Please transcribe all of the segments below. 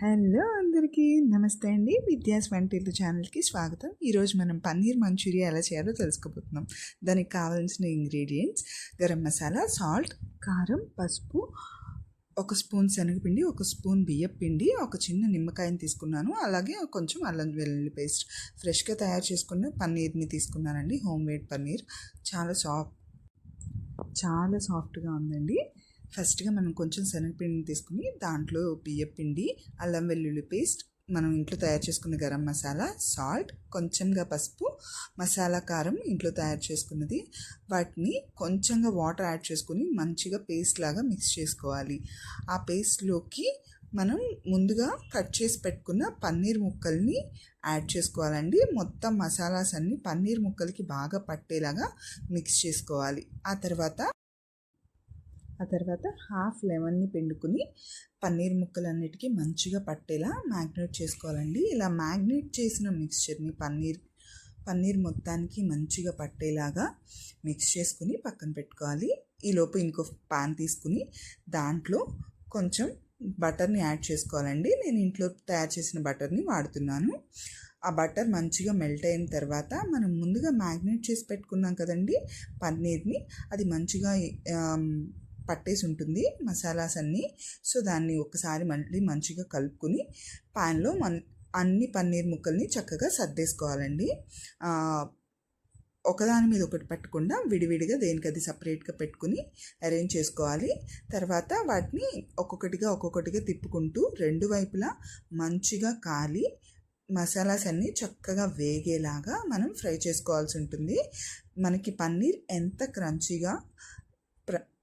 Hello అందరికీ నమస్తే అండి. విద్యాస్ వంటిల్లు ఛానల్కి స్వాగతం. ఈరోజు మనం పన్నీర్ మంచూరియా ఎలా చేయాలో తెలుసుకోబోతున్నాం. దానికి కావాల్సిన ఇంగ్రీడియంట్స్ గరం మసాలా, సాల్ట్, కారం, పసుపు, 1 స్పూన్ శనగపిండి, 1 స్పూన్ బియ్యం పిండి, ఒక చిన్న నిమ్మకాయని తీసుకున్నాను. అలాగే కొంచెం అల్లం వెల్లుల్లి పేస్ట్. ఫ్రెష్గా తయారు చేసుకున్న పన్నీర్ని తీసుకున్నానండి. హోమ్ మేడ్ పన్నీర్ చాలా సాఫ్ట్గా ఉందండి. ఫస్ట్గా మనం కొంచెం శనగపిండిని తీసుకుని దాంట్లో బియ్యం పిండి, అల్లం వెల్లుల్లి పేస్ట్, మనం ఇంట్లో తయారు చేసుకున్న గరం మసాలా, సాల్ట్, కొంచెంగా పసుపు, మసాలా కారం ఇంట్లో తయారు చేసుకున్నది, వాటిని కొంచెంగా వాటర్ యాడ్ చేసుకుని మంచిగా పేస్ట్ లాగా మిక్స్ చేసుకోవాలి. ఆ పేస్ట్లోకి మనం ముందుగా కట్ చేసి పెట్టుకున్న పన్నీర్ ముక్కల్ని యాడ్ చేసుకోవాలండి. మొత్తం మసాలాస్ అన్నీ పన్నీర్ ముక్కలకి బాగా పట్టేలాగా మిక్స్ చేసుకోవాలి. ఆ తర్వాత హాఫ్ లెమన్ని పిండుకుని పన్నీర్ ముక్కలన్నిటికీ మంచిగా పట్టేలా మ్యాగ్నేట్ చేసుకోవాలండి. ఇలా మ్యాగ్నేట్ చేసిన మిక్స్చర్ని పన్నీర్ మొత్తానికి మంచిగా పట్టేలాగా మిక్స్ చేసుకుని పక్కన పెట్టుకోవాలి. ఈలోపు ఇంకో పాన్ తీసుకుని దాంట్లో కొంచెం బటర్ని యాడ్ చేసుకోవాలండి. నేను ఇంట్లో తయారు చేసిన బటర్ని వాడుతున్నాను. ఆ బటర్ మంచిగా మెల్ట్ అయిన తర్వాత మనం ముందుగా మ్యాగ్నేట్ చేసి పెట్టుకున్నాం కదండి పన్నీర్ని, అది మంచిగా పట్టేసి ఉంటుంది మసాలాస్ అన్నీ. సో దాన్ని ఒకసారి మళ్ళీ మంచిగా కలుపుకుని ప్యాన్లో అన్ని పన్నీర్ ముక్కల్ని చక్కగా సర్దేసుకోవాలండి. ఒకదాని మీద ఒకటి పెట్టకుండా విడివిడిగా దేనికది సపరేట్గా పెట్టుకుని అరేంజ్ చేసుకోవాలి. తర్వాత వాటిని ఒక్కొక్కటిగా తిప్పుకుంటూ రెండు వైపులా మంచిగా కాలి మసాలాస్ అన్నీ చక్కగా వేగేలాగా మనం ఫ్రై చేసుకోవాల్సి ఉంటుంది. మనకి పన్నీర్ ఎంత క్రంచీగా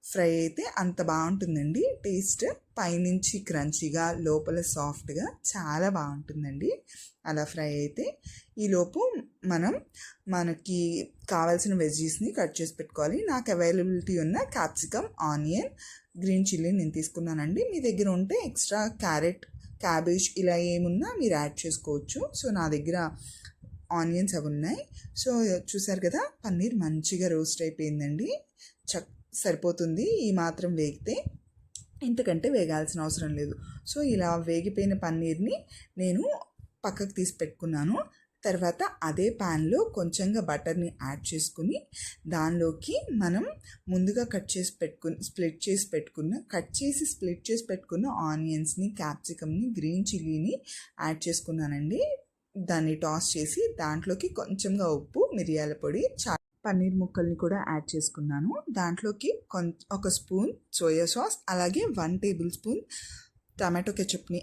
ఫ్రై అయితే అంత బాగుంటుందండి టేస్ట్. పైనుంచి క్రంచీగా, లోపల సాఫ్ట్గా చాలా బాగుంటుందండి అలా ఫ్రై అయితే. ఈలోపు మనకి కావాల్సిన వెజ్జీస్ని కట్ చేసి పెట్టుకోవాలి. నాకు అవైలబిలిటీ ఉన్న క్యాప్సికమ్, ఆనియన్, గ్రీన్ చిల్లీ నేను తీసుకున్నానండి. మీ దగ్గర ఉంటే ఎక్స్ట్రా క్యారెట్, క్యాబేజ్ ఇలా ఏమున్నా మీరు యాడ్ చేసుకోవచ్చు. సో నా దగ్గర ఆనియన్స్ అవి ఉన్నాయి. సో చూసారు కదా, పన్నీర్ మంచిగా రోస్ట్ అయిపోయిందండి. సరిపోతుంది ఈ మాత్రం వేగితే, ఇంతకంటే వేగాల్సిన అవసరం లేదు. సో ఇలా వేగిపోయిన పన్నీర్ని నేను పక్కకు తీసి పెట్టుకున్నాను. తర్వాత అదే ప్యాన్లో కొంచెంగా బటర్ని యాడ్ చేసుకుని దానిలోకి మనం ముందుగా కట్ చేసి స్ప్లిట్ చేసి పెట్టుకున్న ఆనియన్స్ని, క్యాప్సికమ్ని, గ్రీన్ చిల్లీని యాడ్ చేసుకున్నానండి. దాన్ని టాస్ చేసి దాంట్లోకి కొంచెంగా ఉప్పు, మిరియాల పొడి, పన్నీర్ ముక్కల్ని కూడా యాడ్ చేసుకున్నాను. దాంట్లోకి 1 స్పూన్ సోయా సాస్, అలాగే 1 టేబుల్ స్పూన్ టమాటో కెచప్ని